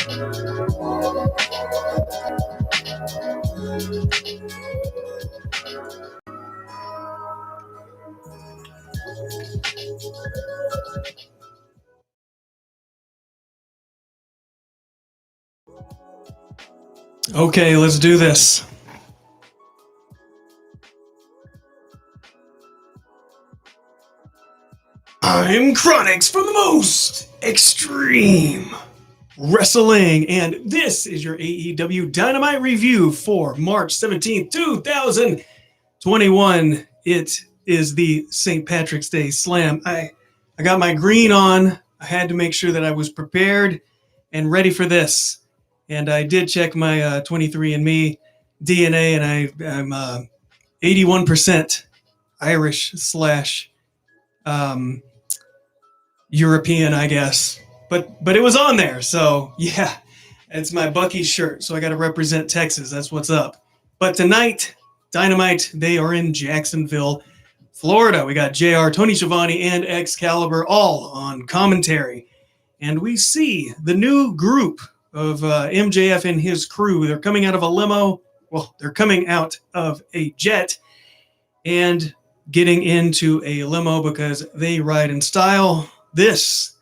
Okay, let's do this. I'm Chronix from the most extreme wrestling, and this is your AEW Dynamite review for March 17th, 2021. It is the St. Patrick's Day Slam. I got my green on. I had to make sure that I was prepared and ready for this. And I did check my 23andMe DNA, and I'm 81% Irish slash European, I guess. But it was on there, so yeah, it's my Bucky shirt, so I got to represent Texas. That's what's up. But tonight, Dynamite, they are in Jacksonville, Florida. We got JR, Tony Schiavone, and Excalibur all on commentary. And we see the new group of MJF and his crew. They're coming out of a limo. Well, they're coming out of a jet and getting into a limo because they ride in style. This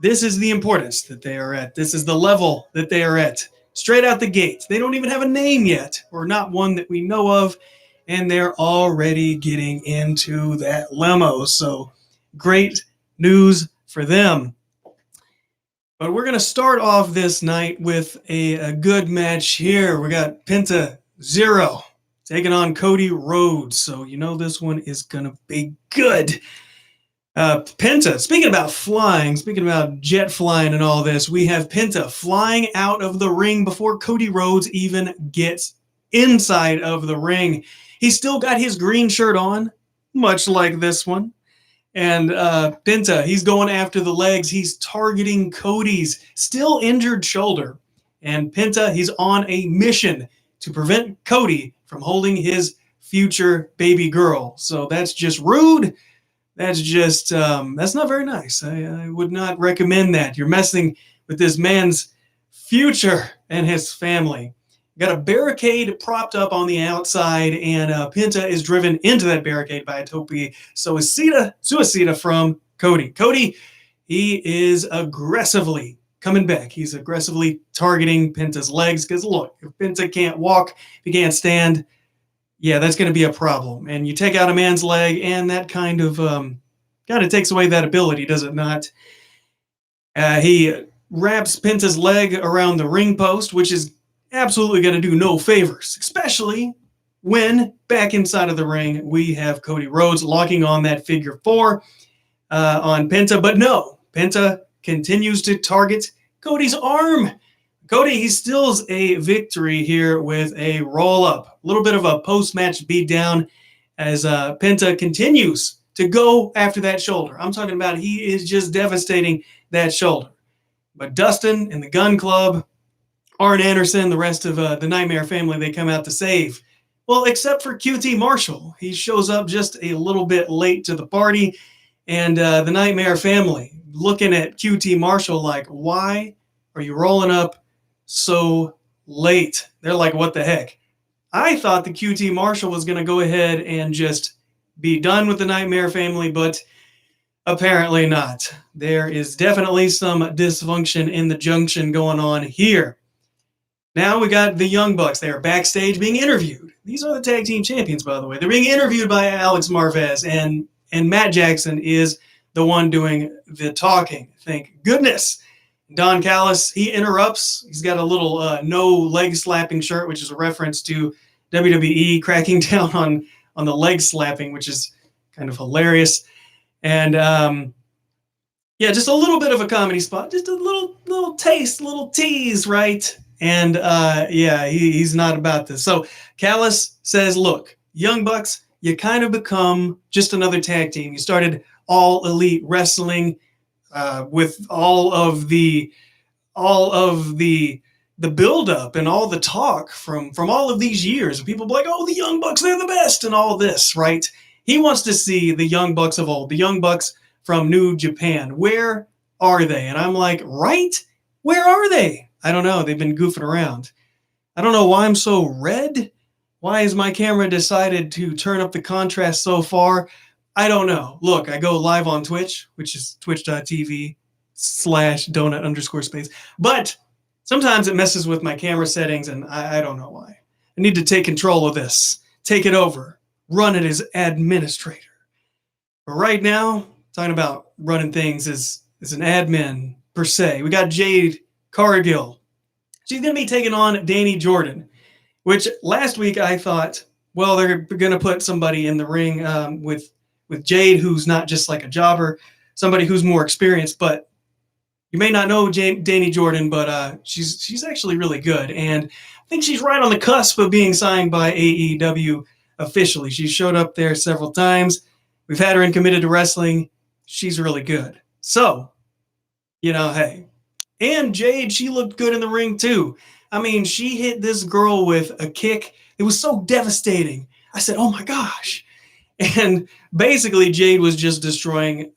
is the importance that they are at. This is the level that they are at. Straight out the gate. They don't even have a name yet, or not one that we know of, and they're already getting into that limo. So great news for them. But we're going to start off this night with a good match here. We got Penta Zero taking on Cody Rhodes. So you know this one is going to be good. Penta, speaking about flying, speaking about jet flying and all this, we have Penta flying out of the ring before Cody Rhodes even gets inside of the ring. He's still got his green shirt on, much like this one. And Penta, he's going after the legs. He's targeting Cody's still injured shoulder. And Penta, he's on a mission to prevent Cody from holding his future baby girl. So that's just rude. That's just, that's not very nice. I would not recommend that. You're messing with this man's future and his family. Got a barricade propped up on the outside, and Penta is driven into that barricade by a tope. So is Suicida from Cody. Cody, he is aggressively coming back. He's aggressively targeting Penta's legs because, look, if Penta can't walk, if he can't stand, yeah, that's going to be a problem. And you take out a man's leg, and that kind of takes away that ability, does it not? He wraps Penta's leg around the ring post, which is absolutely going to do no favors, especially when back inside of the ring we have Cody Rhodes locking on that figure four on Penta. But no, Penta continues to target Cody's arm. Cody, he steals a victory here with a roll-up. A little bit of a post-match beatdown as Penta continues to go after that shoulder. I'm talking about he is just devastating that shoulder. But Dustin and the Gun Club, Arn Anderson, the rest of the Nightmare family, they come out to save. Well, except for QT Marshall. He shows up just a little bit late to the party. And the Nightmare family looking at QT Marshall like, why are you rolling up so late? They're like, what the heck? I thought the QT Marshall was going to go ahead and just be done with the Nightmare family, but apparently not. There is definitely some dysfunction in the junction going on here. Now we got the Young Bucks. They are backstage being interviewed. These are the tag team champions, by the way. They're being interviewed by Alex Marvez, and Matt Jackson is the one doing the talking. Thank goodness. Don Callis, he interrupts. He's got a little no leg slapping shirt, which is a reference to WWE cracking down on the leg slapping, which is kind of hilarious. And yeah, just a little bit of a comedy spot, just a little taste, little tease, right? And yeah, he's not about this. So Callis says, look, Young Bucks, you kind of become just another tag team. You started All Elite Wrestling with all of the buildup and all the talk from all of these years. And people be like, oh, the Young Bucks, they're the best and all this, right? He wants to see the Young Bucks of old, the Young Bucks from New Japan. Where are they? And I'm like, right? Where are they? I don't know. They've been goofing around. I don't know why I'm so red. Why has my camera decided to turn up the contrast so far? I don't know. Look, I go live on Twitch, which is twitch.tv/donut_space. But sometimes it messes with my camera settings, and I don't know why. I need to take control of this, take it over, run it as administrator. But right now, talking about running things as an admin per se, we got Jade Cargill. She's going to be taking on Danny Jordan, which last week I thought, well, they're going to put somebody in the ring with Jade who's not just like a jobber, somebody who's more experienced. But you may not know Danny Jordan, but she's actually really good. And I think she's right on the cusp of being signed by AEW officially. She showed up there several times. We've had her in Committed to Wrestling. She's really good. So, hey. And Jade, she looked good in the ring too. I mean, she hit this girl with a kick. It was so devastating. I said, oh my gosh. And basically, Jade was just destroying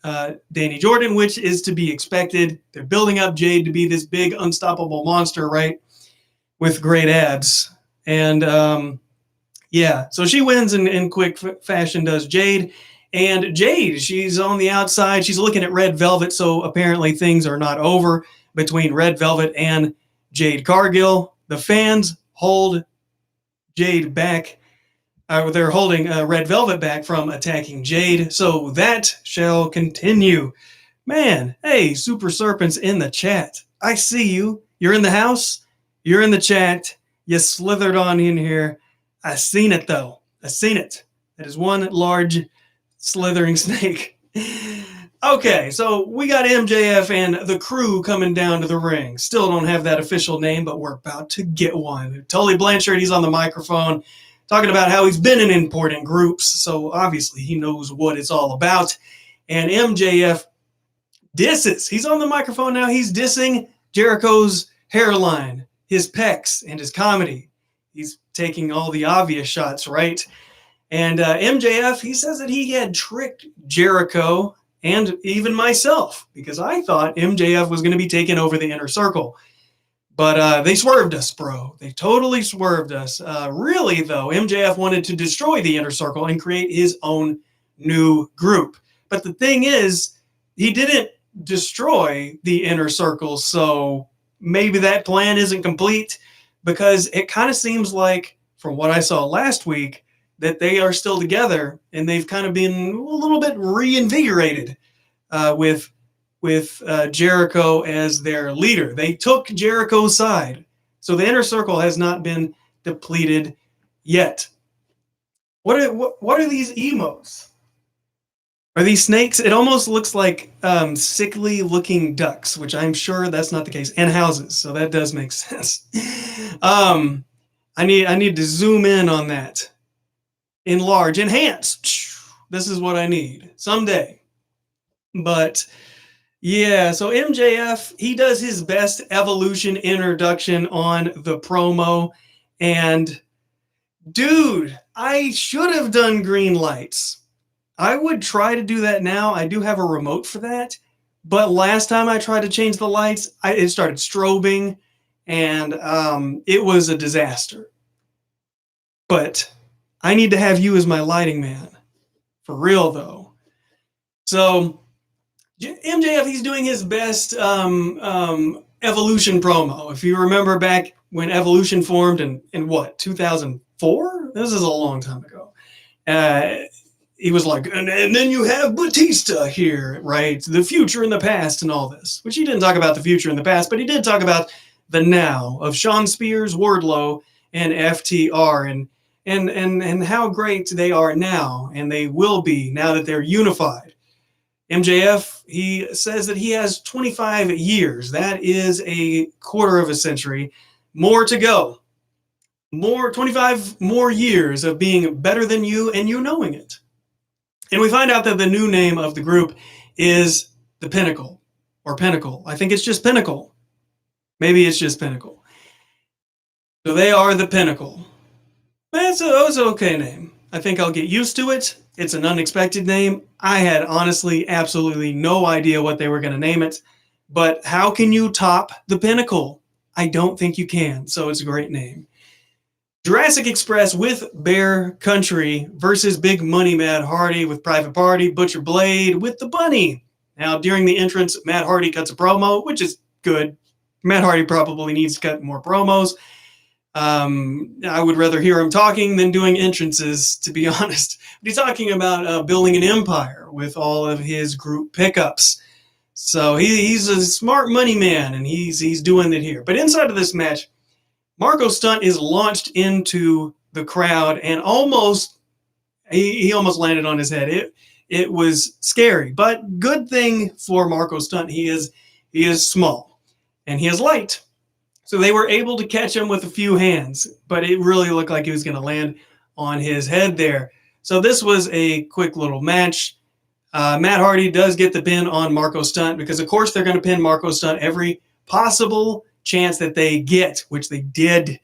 Danny Jordan, which is to be expected. They're building up Jade to be this big, unstoppable monster, right? With great abs. And so she wins in quick fashion, does Jade. And Jade, she's on the outside. She's looking at Red Velvet, so apparently things are not over between Red Velvet and Jade Cargill. The fans hold Jade back. They're holding Red Velvet back from attacking Jade, so that shall continue. Man, hey, Super Serpent's in the chat. I see you. You're in the house. You're in the chat. You slithered on in here. I seen it, though. I seen it. That is one large slithering snake. Okay, so we got MJF and the crew coming down to the ring. Still don't have that official name, but we're about to get one. Tully Blanchard, he's on the microphone talking about how he's been in important groups, so obviously he knows what it's all about. And MJF disses. He's on the microphone now. He's dissing Jericho's hairline, his pecs, and his comedy. He's taking all the obvious shots, right? And MJF, he says that he had tricked Jericho and even myself, because I thought MJF was going to be taking over the Inner Circle. But they swerved us, bro. They totally swerved us. Really, though, MJF wanted to destroy the Inner Circle and create his own new group. But the thing is, he didn't destroy the Inner Circle, so maybe that plan isn't complete, because it kind of seems like, from what I saw last week, that they are still together, and they've kind of been a little bit reinvigorated with Jericho as their leader. They took Jericho's side, so the Inner Circle has not been depleted yet. What are these emotes? Are these snakes? It almost looks like sickly looking ducks, which I'm sure that's not the case, and houses, so that does make sense. I need to zoom in on that. Enlarge, enhance. This is what I need someday. But yeah, so MJF, he does his best evolution introduction on the promo. And dude, I should have done green lights. I would try to do that now. I do have a remote for that. But last time I tried to change the lights, it started strobing, and it was a disaster. But I need to have you as my lighting man. For real, though. So, MJF, he's doing his best Evolution promo. If you remember back when Evolution formed in what, 2004? This is a long time ago. He was like, and then you have Batista here, right? The future and the past and all this. Which he didn't talk about the future and the past, but he did talk about the now of Sean Spears, Wardlow, and FTR, and how great they are now, and they will be now that they're unified. MJF, he says that he has 25 years. That is a quarter of a century. More to go. 25 more years of being better than you and you knowing it. And we find out that the new name of the group is the Pinnacle, or Pinnacle. I think it's just Pinnacle. Maybe it's just Pinnacle. So they are the Pinnacle. It's an okay name. I think I'll get used to it. It's an unexpected name. I had honestly absolutely no idea what they were going to name it. But how can you top the Pinnacle? I don't think you can. So it's a great name. Jurassic Express with Bear Country versus Big Money Matt Hardy with Private Party, Butcher Blade with the Bunny. Now, during the entrance, Matt Hardy cuts a promo, which is good. Matt Hardy probably needs to cut more promos. I would rather hear him talking than doing entrances, to be honest. But he's talking about building an empire with all of his group pickups. So he's a smart money man, and he's doing it here. But inside of this match, Marco Stunt is launched into the crowd and he almost landed on his head. It was scary, but good thing for Marco Stunt. He is small and he is light. So they were able to catch him with a few hands, but it really looked like he was going to land on his head there. So this was a quick little match. Matt Hardy does get the pin on Marco Stunt because, of course, they're going to pin Marco Stunt every possible chance that they get, which they did.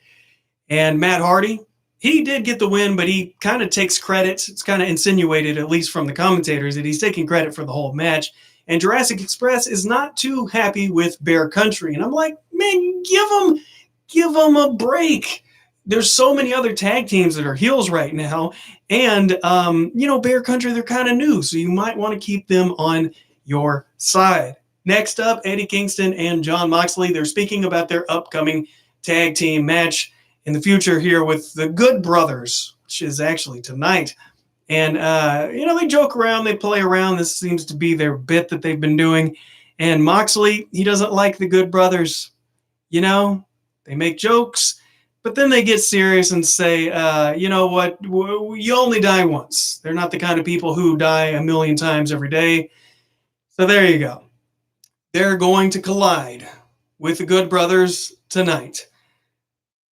And Matt Hardy, he did get the win, but he kind of takes credit. It's kind of insinuated, at least from the commentators, that he's taking credit for the whole match. And Jurassic Express is not too happy with Bear Country. And I'm like, man, give them a break. There's so many other tag teams that are heels right now. And, Bear Country, they're kind of new. So you might want to keep them on your side. Next up, Eddie Kingston and Jon Moxley. They're speaking about their upcoming tag team match in the future here with the Good Brothers, which is actually tonight. And, they joke around, they play around. This seems to be their bit that they've been doing. And Moxley, he doesn't like the Good Brothers. They make jokes, but then they get serious and say, you know what, you only die once. They're not the kind of people who die a million times every day. So there you go. They're going to collide with the Good Brothers tonight.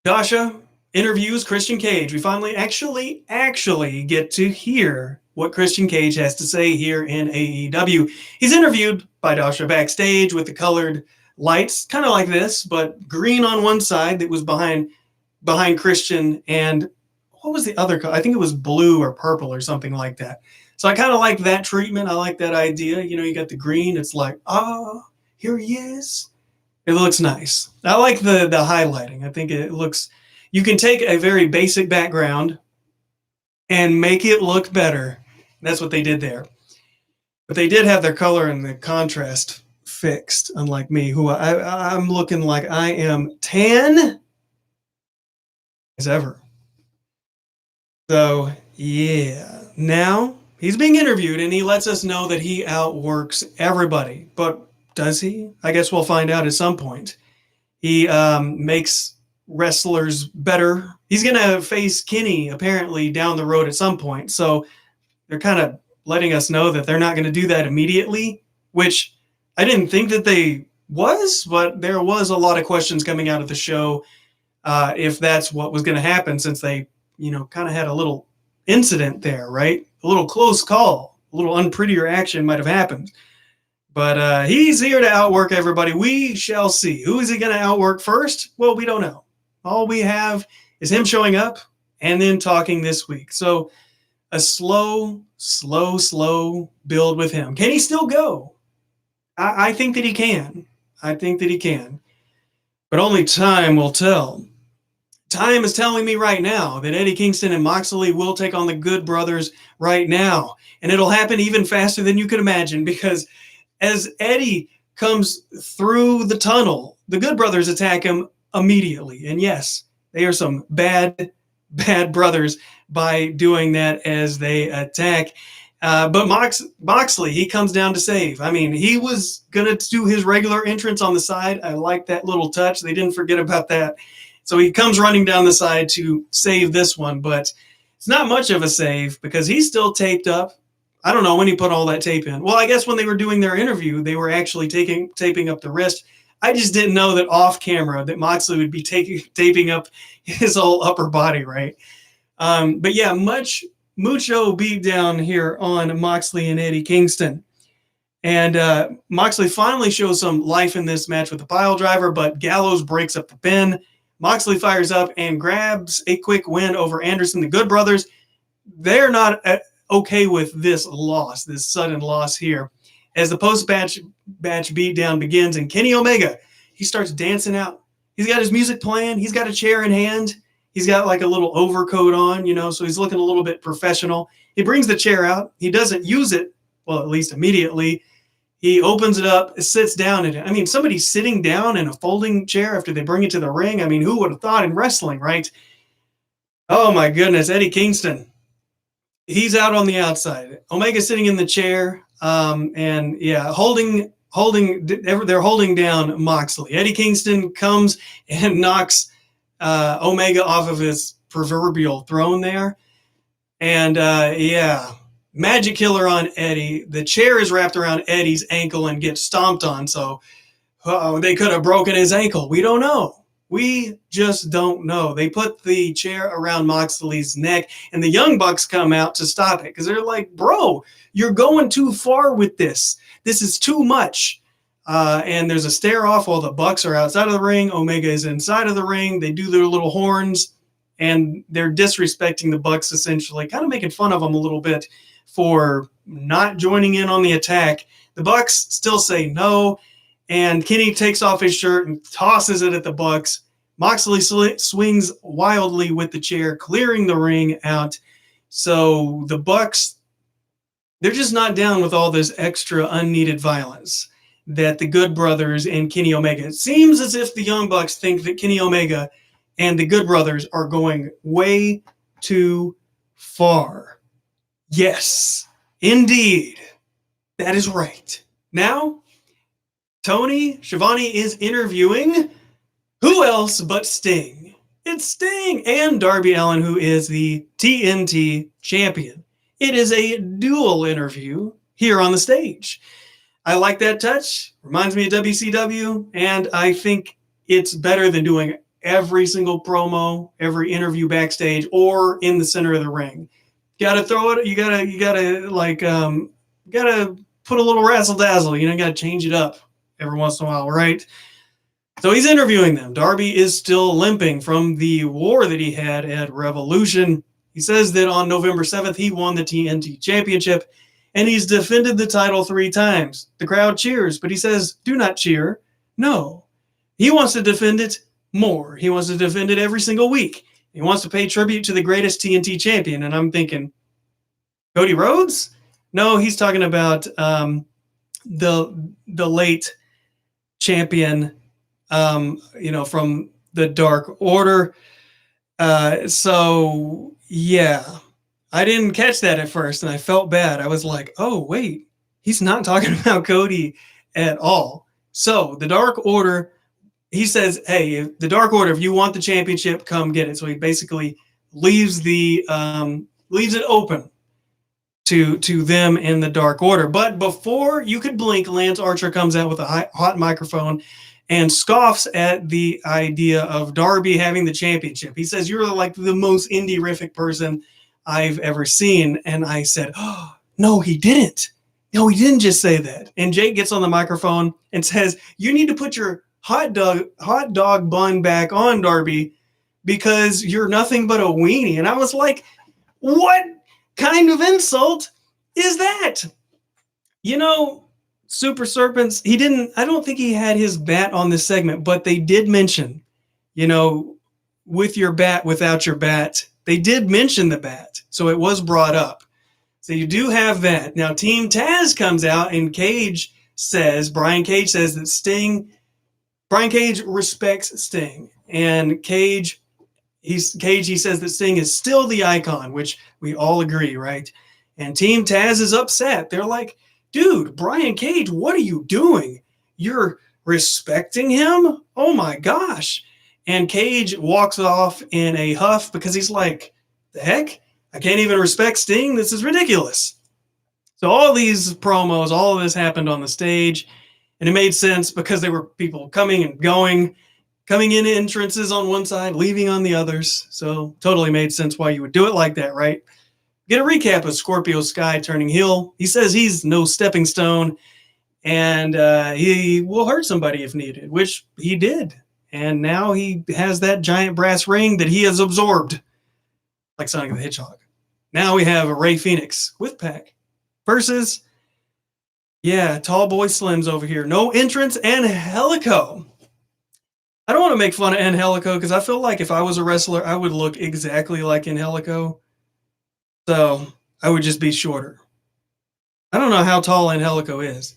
Dasha interviews Christian Cage. We finally actually get to hear what Christian Cage has to say here in AEW. He's interviewed by Dasha backstage with the colored lights, kind of like this, but green on one side that was behind Christian, and what was the other color? I think it was blue or purple or something like that. So I kind of like that treatment. I like that idea. You got the green. It's like, here he is. It looks nice. I like the highlighting. I think it looks, you can take a very basic background and make it look better. That's what they did there. But they did have their color and the contrast fixed, unlike me, who I'm looking like I am tan as ever. So, yeah. Now, he's being interviewed, and he lets us know that he outworks everybody. But does he? I guess we'll find out at some point. He makes wrestlers better. He's going to face Kenny, apparently, down the road at some point. So they're kind of letting us know that they're not going to do that immediately, which I didn't think that they was, but there was a lot of questions coming out of the show if that's what was going to happen, since they, kind of had a little incident there, right? A little close call, a little unprettier action might have happened. But he's here to outwork everybody. We shall see. Who is he going to outwork first? Well, we don't know. All we have is him showing up and then talking this week. So a slow build with him. Can he still go? I think that he can. But only time will tell. Time is telling me right now that Eddie Kingston and Moxley will take on the Good Brothers right now. And it'll happen even faster than you could imagine, because as Eddie comes through the tunnel, the Good Brothers attack him immediately. And yes, they are some bad brothers by doing that as they attack. But Moxley, he comes down to save. I mean, he was going to do his regular entrance on the side. I like that little touch. They didn't forget about that. So he comes running down the side to save this one, but it's not much of a save because he's still taped up. I don't know when he put all that tape in. Well, I guess when they were doing their interview, they were actually taping up the wrist. I just didn't know that off camera that Moxley would be taping up his whole upper body, right? But yeah, mucho beat down here on Moxley and Eddie Kingston. And Moxley finally shows some life in this match with the pile driver, but Gallows breaks up the pin. Moxley fires up and grabs a quick win over Anderson. The Good Brothers, they're not okay with this loss, this sudden loss here. As the post-match beatdown begins, and Kenny Omega, he starts dancing out He's got his music playing. He's got a chair in hand. He's got like a little overcoat on, so he's looking a little bit professional. He brings the chair out. He doesn't use it, well, at least immediately. He opens it up, sits down in it. I mean, somebody sitting down in a folding chair after they bring it to the ring. I mean, who would have thought in wrestling, right? Oh my goodness, Eddie Kingston. He's out on the outside. Omega sitting in the chair, and yeah, they're holding down Moxley. Eddie Kingston comes and knocks Omega off of his proverbial throne there. And yeah, Magic Killer on Eddie. The chair is wrapped around Eddie's ankle and gets stomped on. So they could have broken his ankle. We don't know. We just don't know. They put the chair around Moxley's neck, and the Young Bucks come out to stop it because they're like, bro, you're going too far with this. This is too much. And there's a stare off while the Bucks are outside of the ring. Omega is inside of the ring. They do their little horns, and they're disrespecting the Bucks essentially, kind of making fun of them a little bit for not joining in on the attack. The Bucks still say no, and Kenny takes off his shirt and tosses it at the Bucks. Moxley swings wildly with the chair, clearing the ring out. So the Bucks, they're just not down with all this extra unneeded violence that the Good Brothers and Kenny Omega. It seems as if the Young Bucks think that Kenny Omega and the Good Brothers are going way too far. Yes, indeed. That is right. Now, Tony Schiavone is interviewing who else but Sting? It's Sting and Darby Allin, who is the TNT champion. It is a dual interview here on the stage. I like that touch. Reminds me of WCW, and I think it's better than doing every single promo, every interview backstage, or in the center of the ring. You gotta throw it. You gotta put a little razzle dazzle. Gotta change it up every once in a while, right? So he's interviewing them. Darby is still limping from the war that he had at Revolution. He says that on November 7th, he won the TNT Championship, and he's defended the title 3 times. The crowd cheers, but he says, do not cheer. No. He wants to defend it more. He wants to defend it every single week. He wants to pay tribute to the greatest TNT champion. And I'm thinking, Cody Rhodes? No, he's talking about the late champion, from the Dark Order. So, yeah, I didn't catch that at first, and I felt bad. I was like, oh, wait, he's not talking about Cody at all. So the Dark Order, he says, hey, the Dark Order, if you want the championship, come get it. So he basically leaves it open to them in the Dark Order. But before you could blink, Lance Archer comes out with a hot microphone and scoffs at the idea of Darby having the championship. He says, you're like the most indie-rific person I've ever seen. And I said, oh, no, he didn't. No, he didn't just say that. And Jake gets on the microphone and says, you need to put your hot dog bun back on, Darby, because you're nothing but a weenie. And I was like, what kind of insult is that? Super Serpents, I don't think he had his bat on this segment, but they did mention, with your bat, without your bat, they did mention the bat. So it was brought up. So you do have that. Now, Team Taz comes out and Brian Cage says that Brian Cage respects Sting. And Cage, he says that Sting is still the icon, which we all agree, right? And Team Taz is upset. They're like, dude, Brian Cage, what are you doing? You're respecting him? Oh my gosh. And Cage walks off in a huff because he's like, the heck? I can't even respect Sting. This is ridiculous. So all these promos, all of this happened on the stage, and it made sense because there were people coming and going, coming in entrances on one side, leaving on the others. So totally made sense why you would do it like that, right? Get a recap of Scorpio Sky turning heel. He says he's no stepping stone, and he will hurt somebody if needed, which he did. And now he has that giant brass ring that he has absorbed, like Sonic the Hedgehog. Now we have Rey Fenix with Pac versus, Tall Boy Slim's over here. No entrance and Helico. I don't want to make fun of Angelico because I feel like if I was a wrestler, I would look exactly like Angelico. So I would just be shorter. I don't know how tall Angelico is,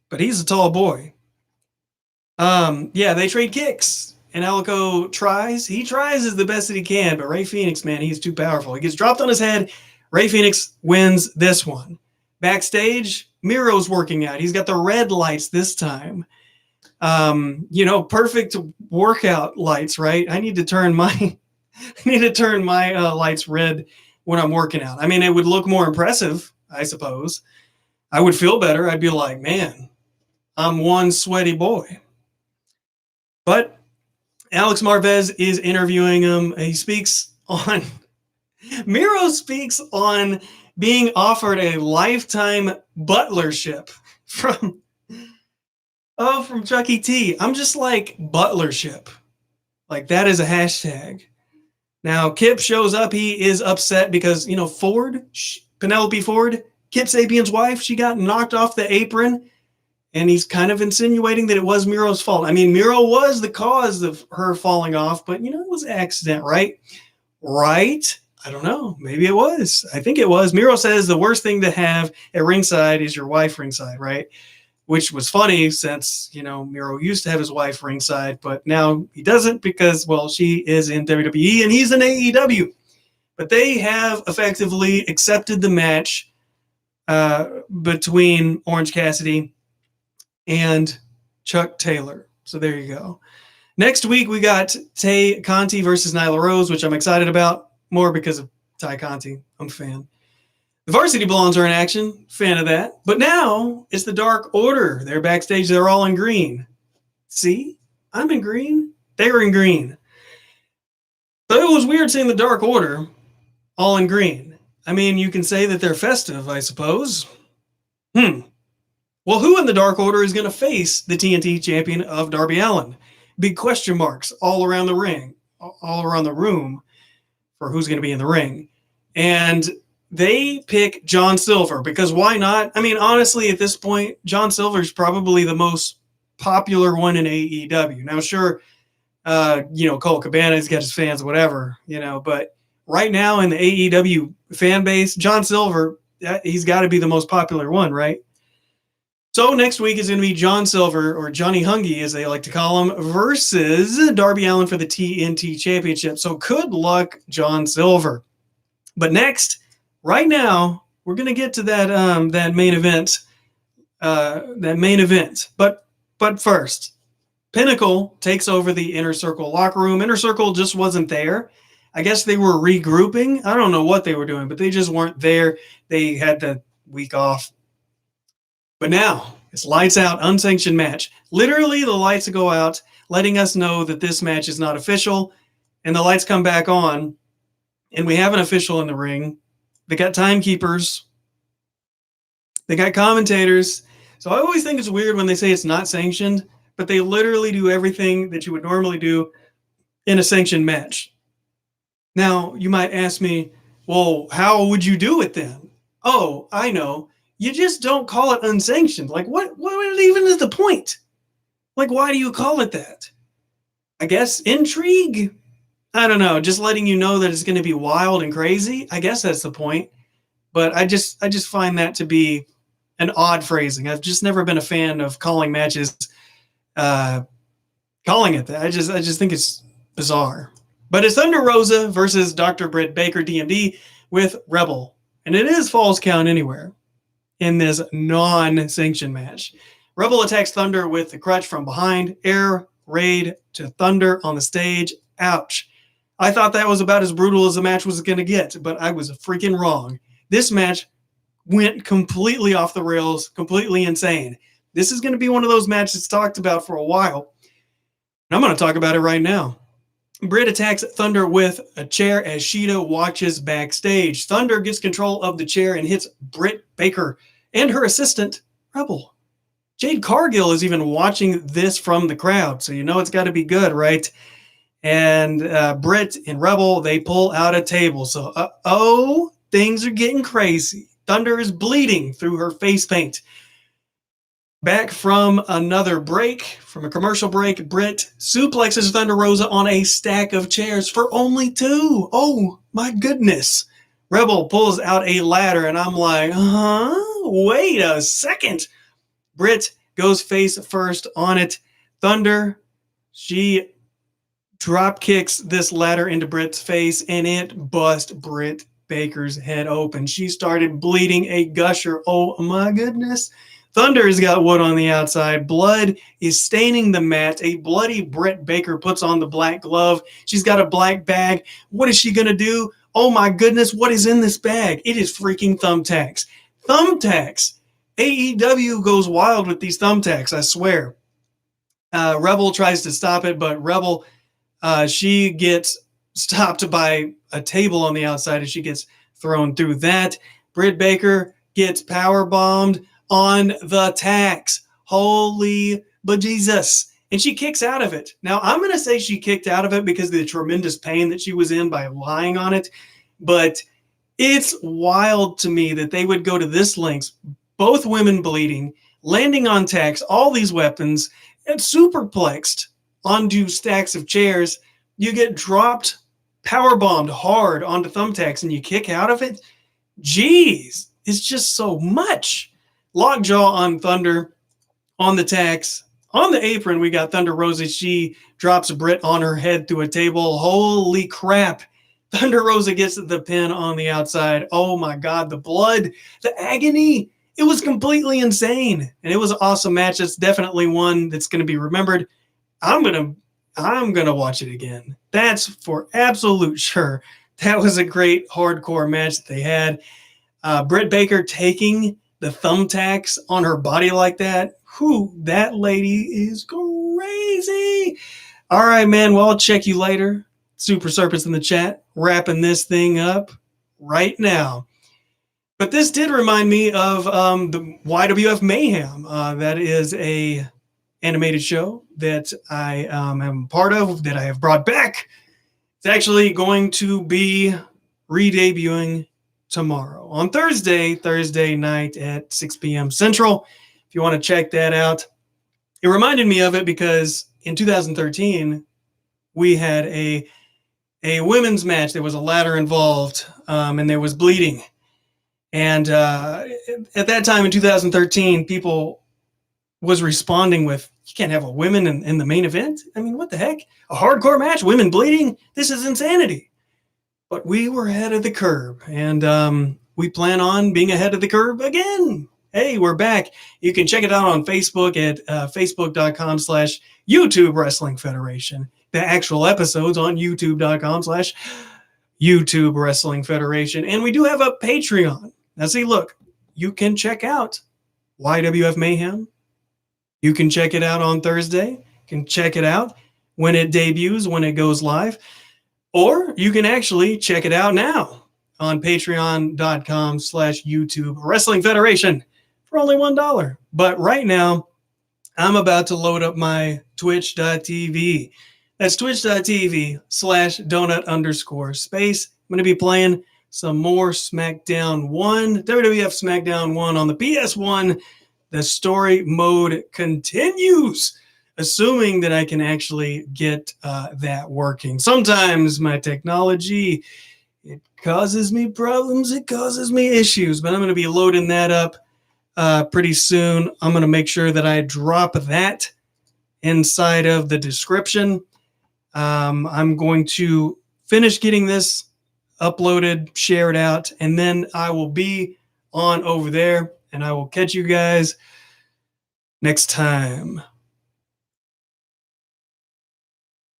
but he's a tall boy. Yeah, they trade kicks. Angelico tries. He tries as the best that he can, but Ray Phoenix, man, he's too powerful. He gets dropped on his head. Ray Phoenix wins this one. Backstage, Miro's working out. He's got the red lights this time. Perfect workout lights, right? I need to turn my lights red when I'm working out. I mean, it would look more impressive, I suppose. I would feel better. I'd be like, man, I'm one sweaty boy. But Alex Marvez is interviewing him. Miro speaks on being offered a lifetime butlership from Chuck E. T. I'm just like, butlership. Like, that is a hashtag. Now, Kip shows up. He is upset because, Penelope Ford, Kip Sabian's wife, she got knocked off the apron. And he's kind of insinuating that it was Miro's fault. I mean, Miro was the cause of her falling off, but, it was an accident, right? Right? I don't know. Maybe it was. I think it was. Miro says the worst thing to have at ringside is your wife ringside, right? Which was funny since, Miro used to have his wife ringside, but now he doesn't because, well, she is in WWE and he's in AEW. But they have effectively accepted the match between Orange Cassidy and Chuck Taylor. So there you go. Next week, we got Tay Conti versus Nyla Rose, which I'm excited about more because of Ty Conti. I'm a fan. The Varsity Blondes are in action. Fan of that. But now it's the Dark Order. They're backstage. They're all in green. See? I'm in green. They're in green. So it was weird seeing the Dark Order all in green. I mean, you can say that they're festive, I suppose. Well, who in the Dark Order is going to face the TNT champion of Darby Allin? Big question marks all around the ring, all around the room for who's going to be in the ring. And they pick John Silver because why not? I mean, honestly, at this point, John Silver is probably the most popular one in AEW. Now, sure, Colt Cabana's got his fans, whatever, but right now in the AEW fan base, John Silver, he's got to be the most popular one, right? So next week is going to be John Silver, or Johnny Hungy, as they like to call him, versus Darby Allin for the TNT Championship. So good luck, John Silver. But next, right now, we're going to get to that main event. But first, Pinnacle takes over the Inner Circle locker room. Inner Circle just wasn't there. I guess they were regrouping. I don't know what they were doing, but they just weren't there. They had the week off. But now, it's lights out, unsanctioned match. Literally, the lights go out, letting us know that this match is not official, and the lights come back on, and we have an official in the ring. They got timekeepers. They got commentators. So I always think it's weird when they say it's not sanctioned, but they literally do everything that you would normally do in a sanctioned match. Now, you might ask me, well, how would you do it then? Oh, I know. You just don't call it unsanctioned. Like, what even is the point? Like, why do you call it that? I guess intrigue? I don't know. Just letting you know that it's going to be wild and crazy. I guess that's the point. But I just find that to be an odd phrasing. I've just never been a fan of calling matches, calling it that. I just think it's bizarre. But it's Thunder Rosa versus Dr. Britt Baker, DMD, with Rebel. And it is Falls Count Anywhere in this non-sanctioned match. Rebel attacks Thunder with the crutch from behind. Air raid to Thunder on the stage. Ouch. I thought that was about as brutal as the match was going to get, but I was freaking wrong. This match went completely off the rails, completely insane. This is going to be one of those matches talked about for a while. And I'm going to talk about it right now. Britt attacks Thunder with a chair as Shida watches backstage. Thunder gets control of the chair and hits Britt Baker and her assistant, Rebel. Jade Cargill is even watching this from the crowd, so you know it's got to be good, right? And Britt and Rebel, they pull out a table. So, things are getting crazy. Thunder is bleeding through her face paint. Back from another break, from a commercial break, Britt suplexes Thunder Rosa on a stack of chairs for only 2. Oh, my goodness. Rebel pulls out a ladder, and I'm like, wait a second. Britt goes face first on it. Thunder, she drop kicks this ladder into Britt's face, and it bust Britt Baker's head open. She started bleeding a gusher. Oh, my goodness. Thunder's got wood on the outside. Blood is staining the mat. A bloody Britt Baker puts on the black glove. She's got a black bag. What is she going to do? Oh my goodness, what is in this bag? It is freaking thumbtacks. Thumbtacks. AEW goes wild with these thumbtacks, I swear. Rebel tries to stop it, but Rebel, she gets stopped by a table on the outside and she gets thrown through that. Britt Baker gets power bombed on the tacks. Holy bejesus. And she kicks out of it. Now, I'm going to say she kicked out of it because of the tremendous pain that she was in by lying on it. But it's wild to me that they would go to this lengths, both women bleeding, landing on tacks, all these weapons, and superplexed onto stacks of chairs. You get dropped, power bombed hard onto thumbtacks, and you kick out of it. Jeez, it's just so much. Lockjaw on Thunder, on the tacks. On the apron, we got Thunder Rosa. She drops Britt on her head through a table. Holy crap. Thunder Rosa gets the pin on the outside. Oh my God, the blood, the agony. It was completely insane. And it was an awesome match. It's definitely one that's going to be remembered. I'm gonna watch it again. That's for absolute sure. That was a great hardcore match that they had. Britt Baker taking the thumbtacks on her body like that. Whew, that lady is crazy. All right, man. Well, I'll check you later. Super Serpents in the chat, wrapping this thing up right now. But this did remind me of the YWF Mayhem. That is a animated show that I am part of, that I have brought back. It's actually going to be re-debuting tomorrow on Thursday night at 6 p.m. Central. If you want to check that out. It reminded me of it because in 2013, we had a women's match. There was a ladder involved, and there was bleeding. And at that time in 2013, people was responding with, you can't have a women in the main event? I mean, what the heck? A hardcore match, women bleeding? This is insanity. But we were ahead of the curve, and we plan on being ahead of the curve again. Hey, we're back. You can check it out on Facebook at facebook.com/YouTube Wrestling Federation. The actual episodes on youtube.com/YouTube Wrestling Federation. And we do have a Patreon. Now, see, look, you can check out YWF Mayhem. You can check it out on Thursday. You can check it out when it debuts, when it goes live. Or you can actually check it out now on patreon.com/YouTube Wrestling Federation for only $1. But right now, I'm about to load up my twitch.tv. That's twitch.tv/donut_space. I'm going to be playing some more SmackDown 1, WWF SmackDown 1 on the PS1. The story mode continues, assuming that I can actually get that working. Sometimes my technology, it causes me problems, it causes me issues, but I'm going to be loading that up pretty soon. I'm going to make sure that I drop that inside of the description. I'm going to finish getting this uploaded, shared out, and then I will be on over there, and I will catch you guys next time.